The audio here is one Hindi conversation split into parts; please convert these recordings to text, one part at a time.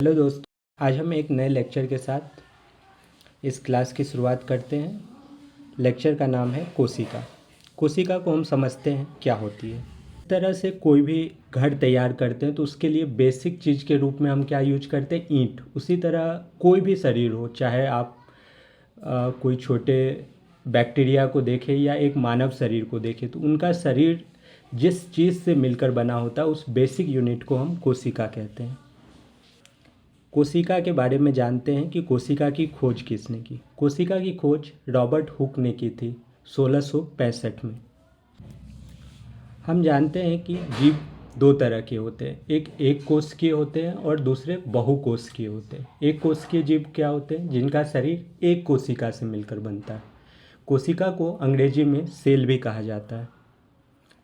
हेलो दोस्तों, आज हम एक नए लेक्चर के साथ इस क्लास की शुरुआत करते हैं। लेक्चर का नाम है कोशिका। कोशिका को हम समझते हैं क्या होती है। इस तरह से कोई भी घर तैयार करते हैं तो उसके लिए बेसिक चीज़ के रूप में हम क्या यूज करते हैं? ईंट। उसी तरह कोई भी शरीर हो, चाहे आप कोई छोटे बैक्टीरिया को देखें या एक मानव शरीर को देखें, तो उनका शरीर जिस चीज़ से मिलकर बना होता है उस बेसिक यूनिट को हम कोशिका कहते हैं। कोशिका के बारे में जानते हैं कि कोशिका की खोज किसने की। कोशिका की खोज रॉबर्ट हुक ने की थी 1665 में। हम जानते हैं कि जीव दो तरह के होते हैं, एक कोशिकीय होते हैं और दूसरे बहुकोशिकीय होते हैं। एक कोशिकीय जीव क्या होते हैं? जिनका शरीर एक कोशिका से मिलकर बनता है। कोशिका को अंग्रेजी में सेल भी कहा जाता है।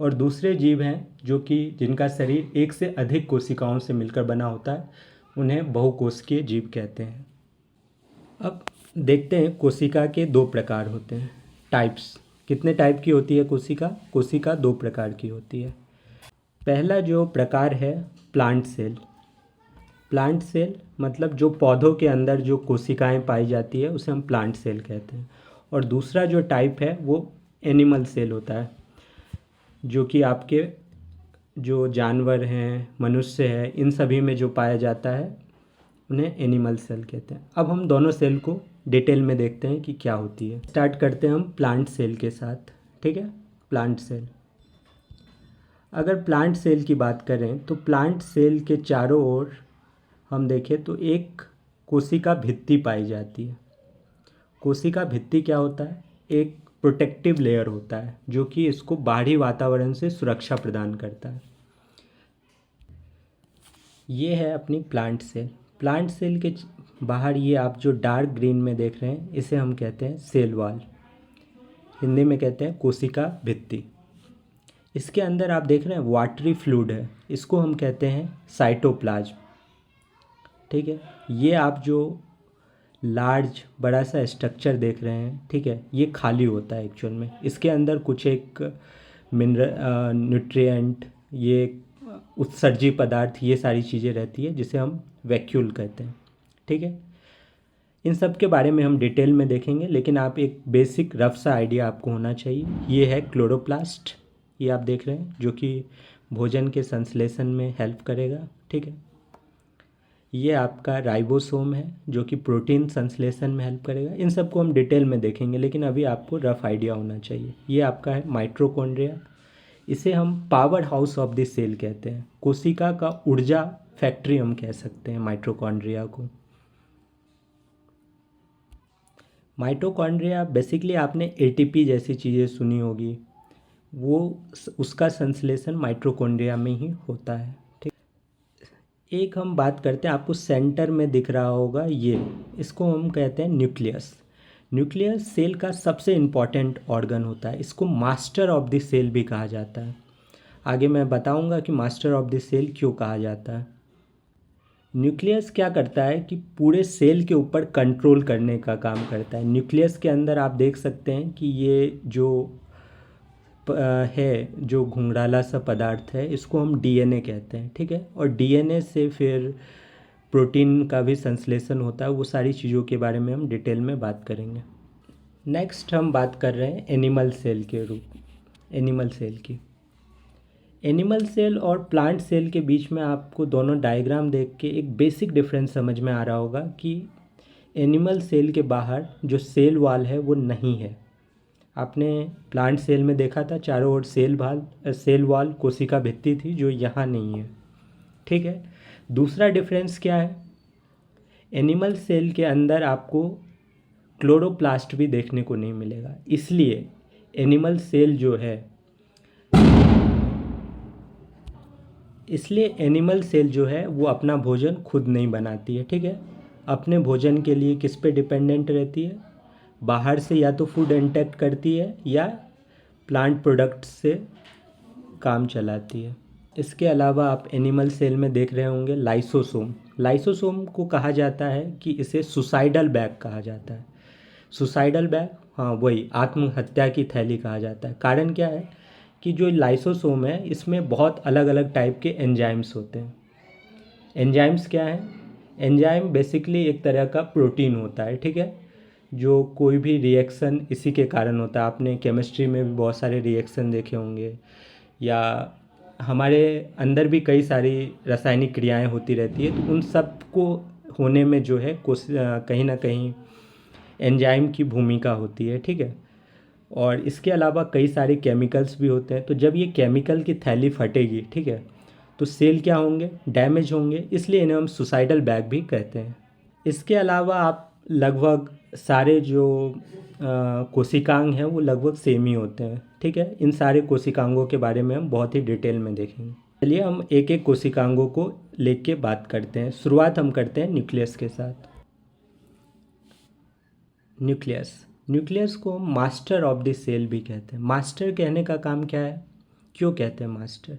और दूसरे जीव हैं जो कि जिनका शरीर एक से अधिक कोशिकाओं से मिलकर बना होता है, उन्हें बहुकोशिकीय जीव कहते हैं। अब देखते हैं कोशिका के दो प्रकार होते हैं, टाइप्स। कितने टाइप की होती है कोशिका? कोशिका दो प्रकार की होती है। पहला जो प्रकार है प्लांट सेल। प्लांट सेल मतलब जो पौधों के अंदर जो कोशिकाएं पाई जाती है उसे हम प्लांट सेल कहते हैं। और दूसरा जो टाइप है वो एनिमल सेल होता है, जो कि आपके जो जानवर हैं, मनुष्य है, इन सभी में जो पाया जाता है उन्हें एनिमल सेल कहते हैं। अब हम दोनों सेल को डिटेल में देखते हैं कि क्या होती है। स्टार्ट करते हैं हम प्लांट सेल के साथ, ठीक है। प्लांट सेल, अगर प्लांट सेल की बात करें तो प्लांट सेल के चारों ओर हम देखें तो एक कोशिका भित्ति पाई जाती है। कोशिका भित्ति क्या होता है? एक प्रोटेक्टिव लेयर होता है जो कि इसको बाहरी वातावरण से सुरक्षा प्रदान करता है। ये है अपनी प्लांट सेल। प्लांट सेल के बाहर ये आप जो डार्क ग्रीन में देख रहे हैं इसे हम कहते हैं सेल वॉल, हिंदी में कहते हैं कोशिका भित्ति। इसके अंदर आप देख रहे हैं वाटरी फ्लूइड है, इसको हम कहते हैं साइटोप्लाज्म, ठीक है। ये आप जो लार्ज बड़ा सा स्ट्रक्चर देख रहे हैं, ठीक है, ये खाली होता है एक्चुअल में। इसके अंदर कुछ एक न्यूट्रिएंट, ये उत्सर्जी पदार्थ, ये सारी चीज़ें रहती है जिसे हम वैक्यूल कहते हैं, ठीक है। इन सब के बारे में हम डिटेल में देखेंगे, लेकिन आप एक बेसिक रफ सा आइडिया आपको होना चाहिए। ये है क्लोरोप्लास्ट, ये आप देख रहे हैं, जो कि भोजन के संश्लेषण में हेल्प करेगा, ठीक है। ये आपका राइबोसोम है जो कि प्रोटीन संश्लेषण में हेल्प करेगा। इन सबको हम डिटेल में देखेंगे, लेकिन अभी आपको रफ आइडिया होना चाहिए। ये आपका है माइटोकॉन्ड्रिया, इसे हम power house of the cell कहते हैं। कोशिका का ऊर्जा फैक्ट्री हम कह सकते हैं माइटोकॉन्ड्रिया को। माइटोकॉन्ड्रिया बेसिकली आपने एटीपी जैसी चीज़ें सुनी होगी, वो उसका संश्लेषण माइटोकॉन्ड्रिया में ही होता है, ठीक। एक हम बात करते हैं, आपको सेंटर में दिख रहा होगा ये, इसको हम कहते हैं न्यूक्लियस। न्यूक्लियस सेल का सबसे इम्पॉर्टेंट ऑर्गन होता है। इसको मास्टर ऑफ द सेल भी कहा जाता है। आगे मैं बताऊंगा कि मास्टर ऑफ द सेल क्यों कहा जाता है। न्यूक्लियस क्या करता है कि पूरे सेल के ऊपर कंट्रोल करने का काम करता है। न्यूक्लियस के अंदर आप देख सकते हैं कि ये जो है, जो घुंघराला सा पदार्थ है, इसको हम डीएनए कहते हैं, ठीक है। और डीएनए से फिर प्रोटीन का भी संश्लेषण होता है। वो सारी चीज़ों के बारे में हम डिटेल में बात करेंगे। नेक्स्ट हम बात कर रहे हैं एनिमल सेल के रूप, एनिमल सेल की। एनिमल सेल और प्लांट सेल के बीच में आपको दोनों डायग्राम देख के एक बेसिक डिफरेंस समझ में आ रहा होगा कि एनिमल सेल के बाहर जो सेल वॉल है वो नहीं है। आपने प्लांट सेल में देखा था चारों ओर सेल वॉल कोशिका भित्ति थी, जो यहाँ नहीं है, ठीक है। दूसरा डिफरेंस क्या है? एनिमल सेल के अंदर आपको क्लोरोप्लास्ट भी देखने को नहीं मिलेगा। इसलिए एनिमल सेल जो है, इसलिए एनिमल सेल जो है वो अपना भोजन खुद नहीं बनाती है, ठीक है। अपने भोजन के लिए किस पे डिपेंडेंट रहती है? बाहर से या तो फूड इंटेक्ट करती है या प्लांट प्रोडक्ट्स से काम चलाती है। इसके अलावा आप एनिमल सेल में देख रहे होंगे लाइसोसोम। लाइसोसोम को कहा जाता है कि इसे सुसाइडल बैग कहा जाता है। सुसाइडल बैग, हाँ वही, आत्महत्या की थैली कहा जाता है। कारण क्या है कि जो लाइसोसोम है इसमें बहुत अलग अलग टाइप के एंजाइम्स होते हैं। एंजाइम्स क्या हैं? एंजाइम बेसिकली एक तरह का प्रोटीन होता है, ठीक है, जो कोई भी रिएक्शन इसी के कारण होता है। आपने केमिस्ट्री में भी बहुत सारे रिएक्शन देखे होंगे, या हमारे अंदर भी कई सारी रासायनिक क्रियाएं होती रहती है, तो उन सब को होने में जो है कहीं ना कहीं एंजाइम की भूमिका होती है, ठीक है। और इसके अलावा कई सारे केमिकल्स भी होते हैं। तो जब ये केमिकल की थैली फटेगी, ठीक है, तो सेल क्या होंगे, डैमेज होंगे, इसलिए इन्हें हम सुसाइडल बैग भी कहते हैं। इसके अलावा आप लगभग सारे जो कोशिकांग हैं वो लगभग सेम ही होते हैं, ठीक है। इन सारे कोशिकांगों के बारे में हम बहुत ही डिटेल में देखेंगे। चलिए हम एक एक कोशिकांगों को लेके बात करते हैं। शुरुआत हम करते हैं न्यूक्लियस के साथ। न्यूक्लियस, न्यूक्लियस को मास्टर ऑफ द सेल भी कहते हैं। मास्टर कहने का काम क्या है, क्यों कहते हैं मास्टर?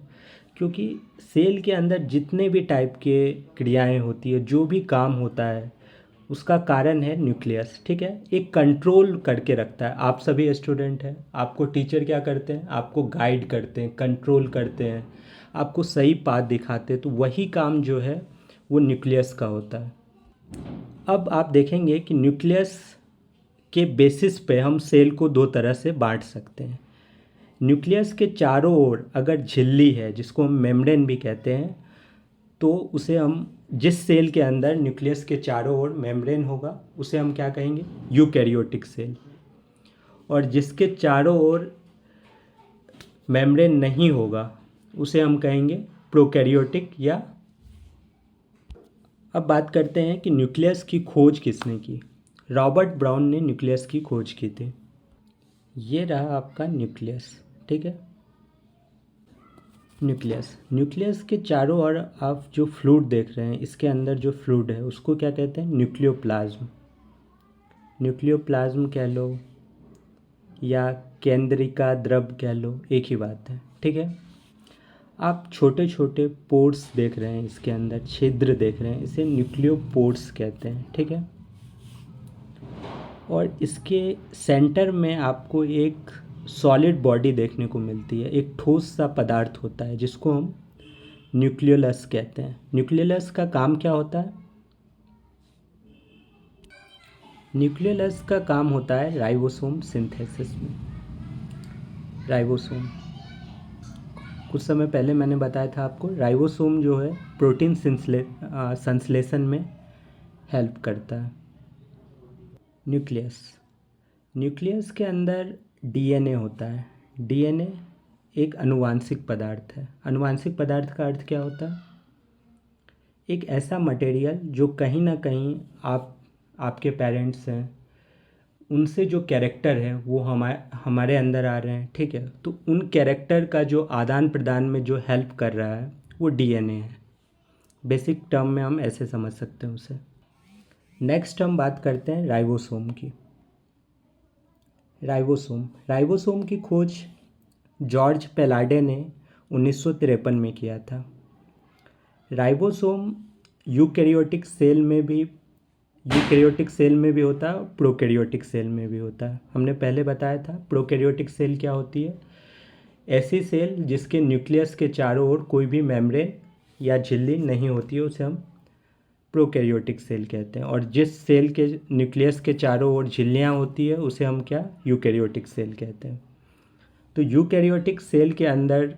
क्योंकि सेल के अंदर जितने भी टाइप के क्रियाएं होती है, जो भी काम होता है, उसका कारण है न्यूक्लियस, ठीक है। एक कंट्रोल करके रखता है। आप सभी स्टूडेंट हैं, आपको टीचर क्या करते हैं, आपको गाइड करते हैं, कंट्रोल करते हैं, आपको सही पाथ दिखाते हैं, तो वही काम जो है वो न्यूक्लियस का होता है। अब आप देखेंगे कि न्यूक्लियस के बेसिस पे हम सेल को दो तरह से बांट सकते हैं। न्यूक्लियस के चारों ओर अगर झिल्ली है, जिसको हम मेम्ब्रेन भी कहते हैं, तो उसे हम, जिस सेल के अंदर न्यूक्लियस के चारों ओर मेम्ब्रेन होगा, उसे हम क्या कहेंगे, यूकैरियोटिक सेल। और जिसके चारों ओर मेम्ब्रेन नहीं होगा, उसे हम कहेंगे प्रोकैरियोटिक। या अब बात करते हैं कि न्यूक्लियस की खोज किसने की। रॉबर्ट ब्राउन ने न्यूक्लियस की खोज की थी। ये रहा आपका न्यूक्लियस, ठीक है। न्यूक्लियस, न्यूक्लियस के चारों ओर आप जो फ्लूइड देख रहे हैं, इसके अंदर जो फ्लूइड है उसको क्या कहते हैं, न्यूक्लियोप्लाज्म। न्यूक्लियोप्लाज्म कह लो या केंद्रिका द्रव कह लो, एक ही बात है, ठीक है। आप छोटे छोटे पोर्स देख रहे हैं, इसके अंदर छिद्र देख रहे हैं, इसे न्यूक्लियोपोर्स कहते हैं, ठीक है। और इसके सेंटर में आपको एक सॉलिड बॉडी देखने को मिलती है, एक ठोस सा पदार्थ होता है, जिसको हम न्यूक्लियोलस कहते हैं। न्यूक्लियोलस का काम क्या होता है? न्यूक्लियोलस का काम होता है राइबोसोम सिंथेसिस में। राइबोसोम, कुछ समय पहले मैंने बताया था आपको, राइबोसोम जो है प्रोटीन संश्लेषण में हेल्प करता है। न्यूक्लियस, न्यूक्लियस के अंदर डीएनए होता है। डीएनए एक अनुवांशिक पदार्थ है। अनुवांशिक पदार्थ का अर्थ क्या होता है? एक ऐसा मटेरियल जो कहीं ना कहीं आपके पेरेंट्स हैं, उनसे जो कैरेक्टर है वो हमारे अंदर आ रहे हैं, ठीक है। तो उन कैरेक्टर का जो आदान प्रदान में जो हेल्प कर रहा है वो डीएनए है। बेसिक टर्म में हम ऐसे समझ सकते हैं उसे। नेक्स्ट हम बात करते हैं राइबोसोम की। राइबोसोम की खोज जॉर्ज पेलाडे ने 1953 में किया था। राइबोसोम यूकैरियोटिक सेल में भी होता है, प्रोकैरियोटिक सेल में भी होता है। हमने पहले बताया था प्रोकैरियोटिक सेल क्या होती है, ऐसी सेल जिसके न्यूक्लियस के चारों ओर कोई भी मेम्ब्रेन या झिल्ली नहीं होती है, उसे हम प्रोकैरियोटिक सेल कहते हैं। और जिस सेल के न्यूक्लियस के चारों ओर झिल्लियाँ होती है, उसे हम क्या, यूकैरियोटिक सेल कहते हैं। तो यूकैरियोटिक सेल के अंदर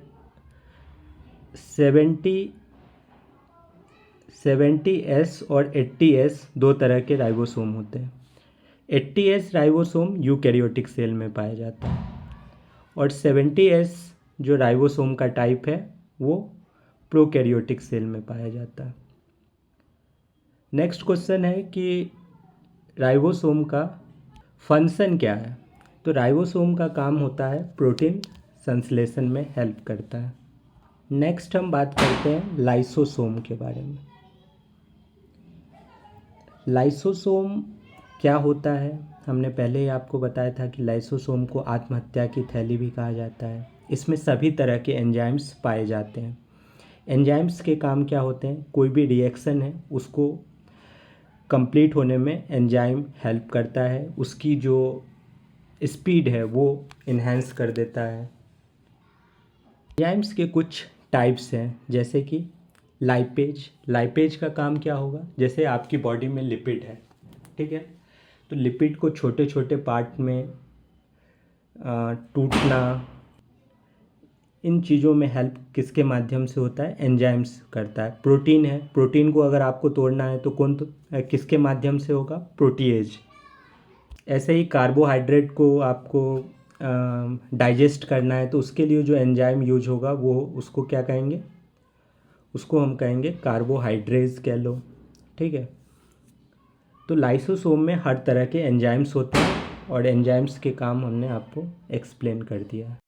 70S और 80S दो तरह के राइबोसोम होते हैं। 80S राइबोसोम यूकैरियोटिक सेल में पाया जाता है, और 70S जो राइबोसोम का टाइप है वो प्रोकैरियोटिक सेल में पाया जाता है। नेक्स्ट क्वेश्चन है कि राइबोसोम का फंक्शन क्या है। तो राइबोसोम का काम होता है प्रोटीन संश्लेषण में हेल्प करता है। नेक्स्ट हम बात करते हैं लाइसोसोम के बारे में। लाइसोसोम क्या होता है? हमने पहले ही आपको बताया था कि लाइसोसोम को आत्महत्या की थैली भी कहा जाता है। इसमें सभी तरह के एंजाइम्स पाए जाते हैं। एंजाइम्स के काम क्या होते हैं? कोई भी रिएक्शन है उसको कंप्लीट होने में एंजाइम हेल्प करता है, उसकी जो स्पीड है वो इन्हेंस कर देता है। एंजाइम्स के कुछ टाइप्स हैं, जैसे कि लाइपेज का काम क्या होगा, जैसे आपकी बॉडी में लिपिड है, ठीक है, तो लिपिड को छोटे छोटे पार्ट में टूटना, इन चीज़ों में हेल्प किसके माध्यम से होता है, एंजाइम्स करता है। प्रोटीन है, प्रोटीन को अगर आपको तोड़ना है तो किसके माध्यम से होगा, प्रोटीएज। ऐसे ही कार्बोहाइड्रेट को आपको डाइजेस्ट करना है तो उसके लिए जो एंजाइम यूज होगा वो उसको क्या कहेंगे, उसको हम कहेंगे कार्बोहाइड्रेज कह लो, ठीक है। तो लाइसोसोम में हर तरह के एंजाइम्स होते हैं और एंजाइम्स के काम हमने आपको एक्सप्लेन कर दिया है।